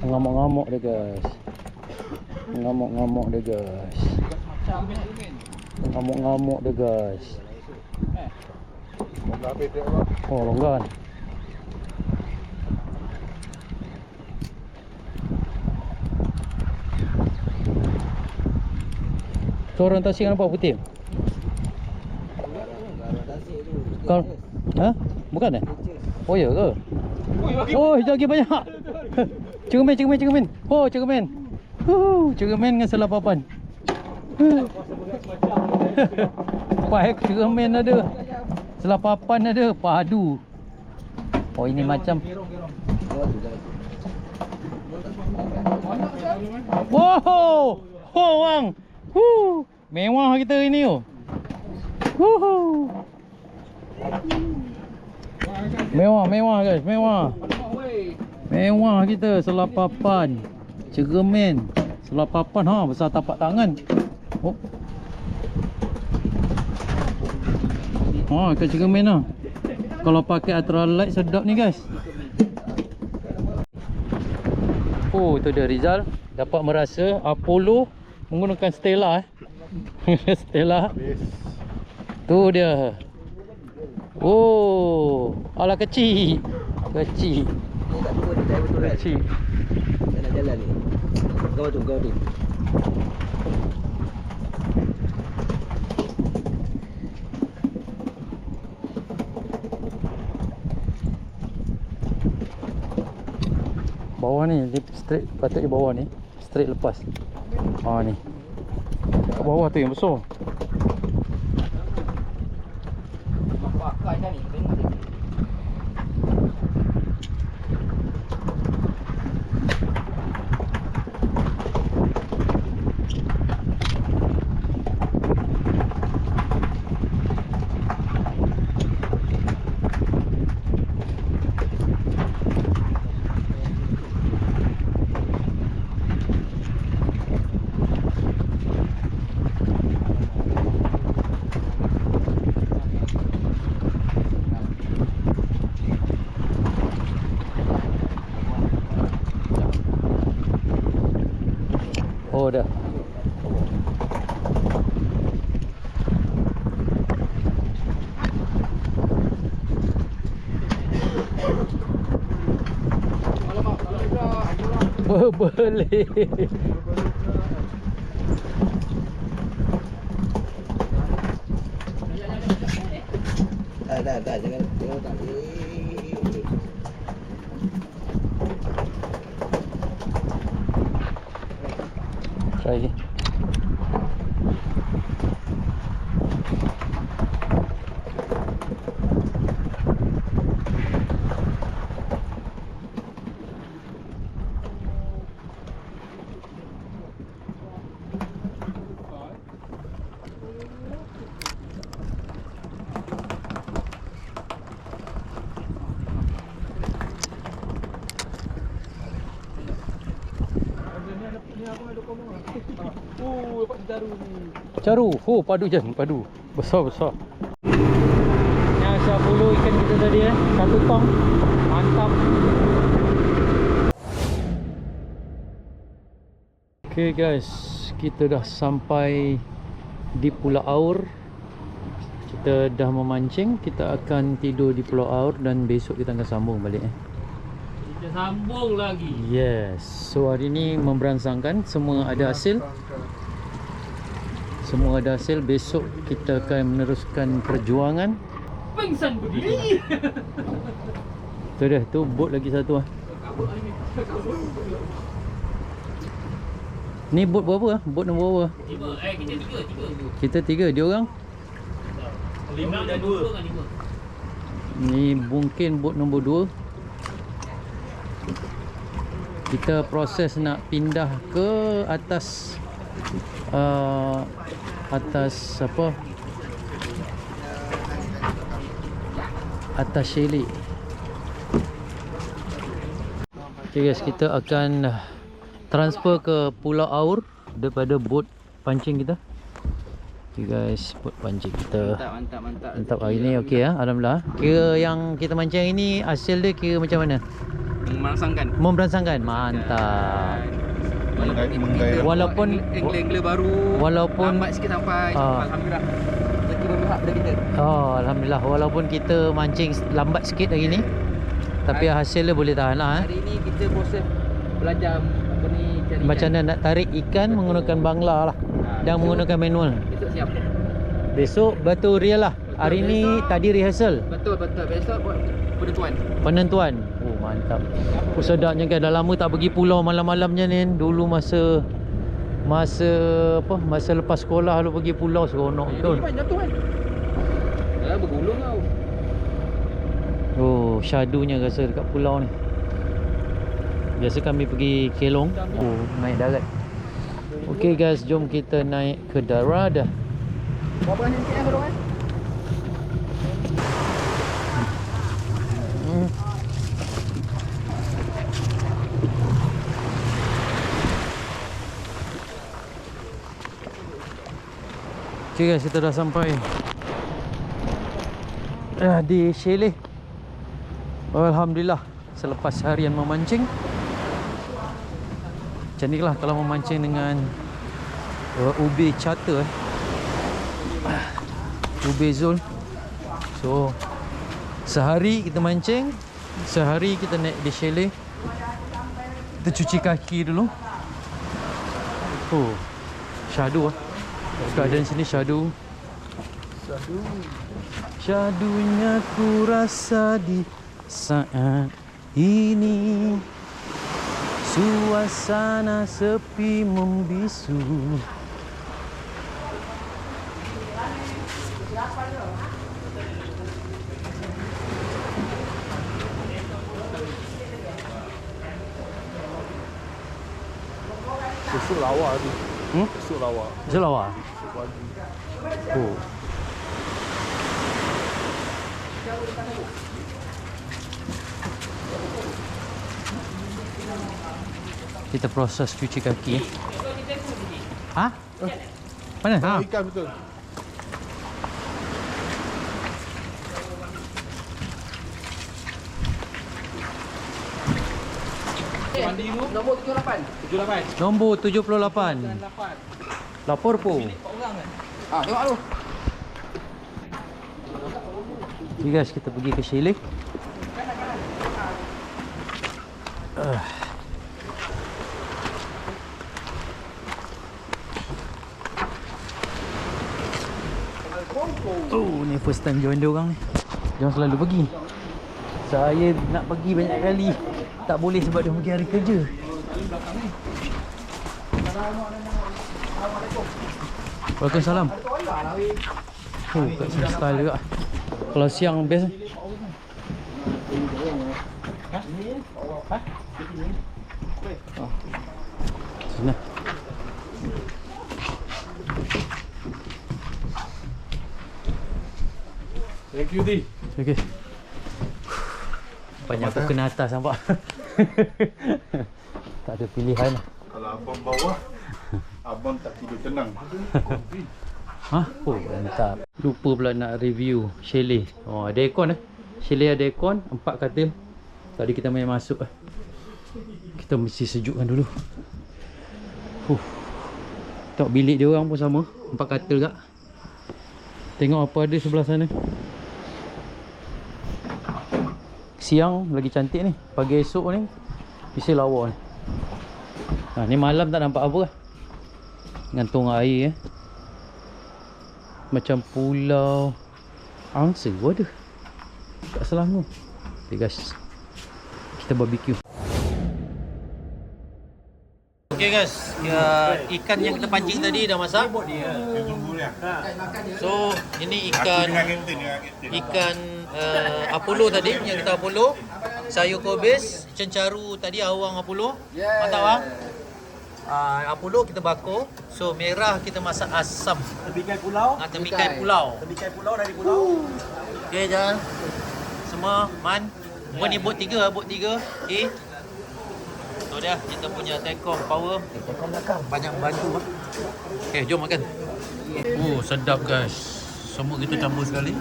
Ngamuk-ngamuk dia guys. Ngamuk-ngamuk dia guys. Ngamuk-ngamuk dia guys. Oh, longgan. Tu orang Tasik nampak putih? Kau, ha? Bukan eh? Oh ya ke? Oh, lagi banyak. Cermin. Oh, cermin. Cermin dengan selah papan. Pakai cermin ada. Selah papan ada, padu. Oh, ini macam. Wow! Oh, bang. Mewah kita ini oh. Mewah guys, mewah kita selah papan. Cermin. Selah papan besar tapak tangan. Oh. Ikan cermin lah. Kalau pakai ultralight sedap ni guys. Oh, itu dia Rizal dapat merasa Apollo menggunakan Stella Stella. Tu dia. Oh, ala kecil. Kecil. Kecil. Nak jalan ni. Kau tu. Bawah ni dia straight, patutnya bawah ni straight lepas. Ni. Kat bawah tu yang besar. Pakai dah ni, tengok ni. Oh dah. Boleh. Dah, jangan tak. Try lagi. Dapat jaru ni. Caru. Oh, padu je, padu. Besar-besar. Ni asal bulu ikan kita tadi satu tong. Mantap. Okay guys, kita dah sampai di Pulau Aur. Kita dah memancing. Kita akan tidur di Pulau Aur dan besok kita akan sambung balik. Kita sambung lagi. Yes. So hari ni memberansangkan, semua ada hasil. Semua ada hasil. Besok kita akan meneruskan perjuangan. Pingsan berdiri. Tu dah, tu bot lagi satu Ni bot berapa Bot nombor berapa? 5. Kita 3. Kita 3, dia orang 5 dan 2 kan 5. ni mungkin bot nombor 2. Kita proses nak pindah ke atas atas apa, atas chalet. Okay guys, kita akan transfer ke Pulau Aur daripada bot pancing kita. Okay guys, bot pancing kita mantap hari ni. Okey alhamdulillah. Kira yang kita mancing hari ni hasil dia kira macam mana? Memberansangkan. Mantap. Walaupun angler baru walaupun lambat sikit sampai, alhamdulillah. Rezeki berpihak pada kita. Alhamdulillah, walaupun kita mancing lambat sikit hari ni, tapi hasil dia boleh tahan lah. Hari ni kita proses belajar apa ni, cari Macam mana nak tarik ikan menggunakan bangla lah, dan menggunakan manual. Besok siap. Besok betul real lah. Hari ni tadi rehearsal. Betul. Besok buat Penentuan. Oh mantap. Oh sedapnya kan, dah lama tak pergi pulau malam-malam macam ni. Dulu masa apa, masa lepas sekolah lu pergi pulau seronok betul. Jatuh kan. Dah bergulung tau. Oh, syadunya rasa dekat pulau ni. Biasa kami pergi Kelong. Oh, naik darat. Okey guys, jom kita naik ke darat dah. Berapa ni sikit bro kan? Okay guys, kita dah sampai di chalet. Alhamdulillah, selepas harian memancing. Macam ni lah kalau memancing dengan UB charter UB Zone. So sehari kita mancing, sehari kita naik di chalet. Kita cuci kaki dulu. Oh, syadu keadaan sini syadu. Syadunya ku rasa di saat ini. Suasana sepi membisu. Besok lawa tu. Besok lawa. Besok lawa? Oh. Kita proses cuci kaki. Ha? Mana? Ha. Ikan betul. Nombor 78. Nombor 78. Lapor po. Tengok tu. Okay guys, kita pergi ke chalet. Oh, ni first time join dia orang ni. Dia orang selalu pergi. Saya nak pergi banyak kali, tak boleh sebab dia pergi hari kerja. Waalaikumsalam. Oh, kat sini style juga. Kalau siang best. Sini. Thank you, Di. Okey. Banyak aku kena atas nampak. Tak ada pilihan. Kalau abang bawah Abang tak tidur tenang. Ha? Oh, mantap. Lupa pula nak review chalet. Oh, ada aircon Chalet ada aircon, 4 katil. Tadi kita main masuk kita mesti sejukkan dulu. Tengok bilik dia orang pun sama, 4 katil kak. Tengok apa ada sebelah sana. Siang lagi cantik ni. Pagi esok ni mesti lawa ni. Ni malam tak nampak apa gantung air macam pulau angsa pun ada kat Selangor. Okay guys, kita barbecue. Okay guys, ikan yang kita pancing tadi dah masak. So ini ikan Apollo tadi yang kita Apollo. Sayur kobis, cencaru tadi awang Apollo. Mantap bang. Apollo kita bakar. So merah kita masak asam. Tebikai pulau. Tebikai pulau. Tebikai pulau dari pulau. Okey jangan. Semua man. Buat ni bot 3, bot 3. Okey. Tu dia kita punya Tekom power. Tekom belakang. Banyak bantu. Okey, jom makan. Sedap guys. Semua kita campur sekali.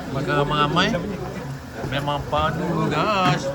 Makan ramai-ramai. Memang padu guys.